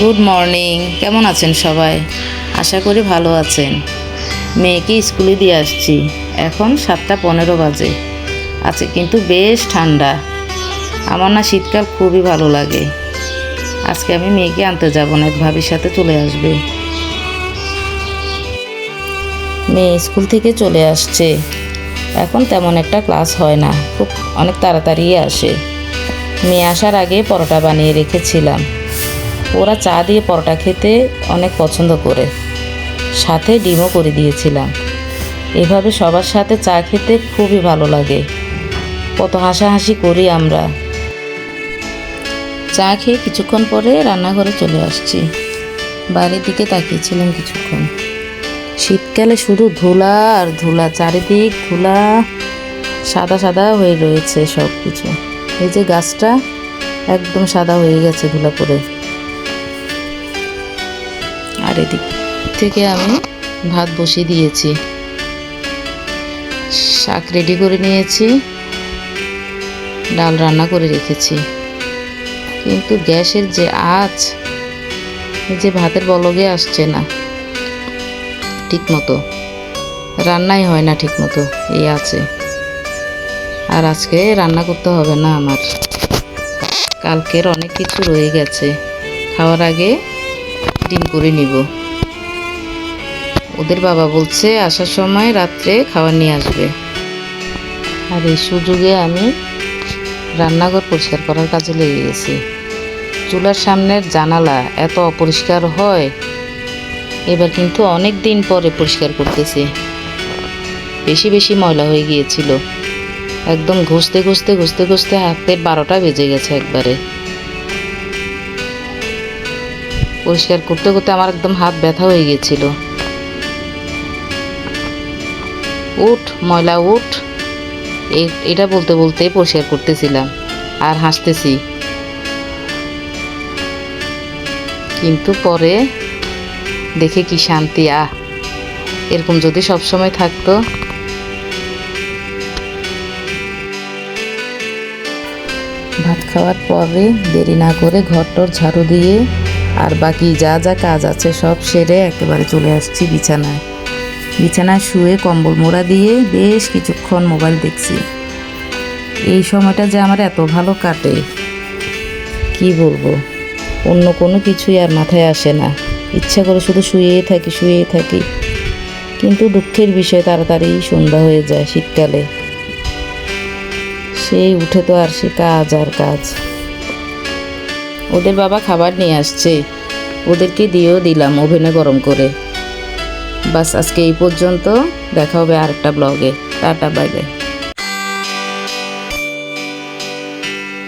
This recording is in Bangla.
গুড মর্নিং, কেমন আছেন সবাই? আশা করি ভালো আছেন। মেয়েকে স্কুলে দিয়ে আসছি, এখন 7:15 বাজে। আজকে কিন্তু বেশ ঠান্ডা। আমার না শীতকাল খুবই ভালো লাগে। আজকে আমি মেয়েকে আনতে যাব না, এক ভাবির সাথে চলে আসবে। মেয়ে স্কুল থেকে চলে আসছে। এখন তেমন একটা ক্লাস হয় না, খুব অনেক তাড়াতাড়ি আসে। মেয়ে আসার আগে পরোটা বানিয়ে রেখেছিলাম। ওরা চা দিয়ে পরোটা খেতে অনেক পছন্দ করে, সাথে ডিমও করে দিয়েছিলাম। এভাবে সবার সাথে চা খেতে খুবই ভালো লাগে। কত হাসাহাসি করি আমরা। চা খেয়ে কিছুক্ষণ পরে রান্নাঘরে চলে আসছি। বাইরের দিকে তাকিয়েছিলাম কিছুক্ষণ। শীতকালে শুধু ধুলা আর ধুলা, চারিদিক ধুলা, সাদা সাদা হয়ে রয়েছে সব কিছু। এই যে গাছটা একদম সাদা হয়ে গেছে ধুলা পড়ে। আর এদিক থেকে আমি ভাত বসিয়ে দিয়েছি, শাক রেডি করে নিয়েছি, ডাল রান্না করে রেখেছি। কিন্তু গ্যাসের যে আঁচ, এই যে ভাতের বলগে আসছে না ঠিক মতো, রান্নাই হয় না ঠিক মতো এই আছে। আর আজকে রান্না করতে হবে না আমার, কালকের অনেক কিছু রয়ে গেছে। খাওয়ার আগে ডিম করে নিব। ওদের বাবা বলছে আসার সময় রাত্রে খাবার নিয়ে আসবে। আর এই সুযোগে আমি রান্নাঘর পরিষ্কার করার কাজে লেগে গেছি। চুলার সামনের জানালা এত অপরিষ্কার হয়, এবার কিন্তু অনেক দিন পরে পরিষ্কার করতেছি। বেশি বেশি ময়লা হয়ে গিয়েছিল, একদম ঘষতে ঘষতে ঘষতে ঘষতে হাতের 12টা বেজে গেছে একবারে। পরিষ্কার করতে করতে আমার একদম হাত ব্যথা হয়ে গিয়েছিল। উঠ ময়লা উঠ, এটা বলতে বলতে পরিষ্কার করতেছিলাম আর হাসতেছি। কিন্তু পরে দেখে কি শান্তি, এরকম যদি সবসময় থাকতো। ভাত খাওয়ার পরে দেরি না করে ঘরটর ঝাড়ু দিয়ে আর বাকি যা যা কাজ আছে সব সেরে একেবারে চলে আসছি বিছানায়। বিছানায় শুয়ে কম্বল মোড়া দিয়ে বেশ কিছুক্ষণ মোবাইল দেখছি। এই সময়টা যে আমার এত ভালো কাটে কি বলবো, অন্য কোনো কিছুই আর মাথায় আসে না। ইচ্ছা করে শুধু শুয়েই থাকি। কিন্তু দুঃখের বিষয়, তাড়াতাড়ি সন্ধ্যা হয়ে যায় শীতকালে। সেই উঠে তো আর সে কাজ আর কাজ। ওদের বাবা খাবার নিয়ে আসছে, ওদেরকে দিয়েও দিলাম ওভেনে গরম করে। বাস আজকে এই পর্যন্ত, দেখা হবে আরেকটা ব্লগে। Tata, bye bye.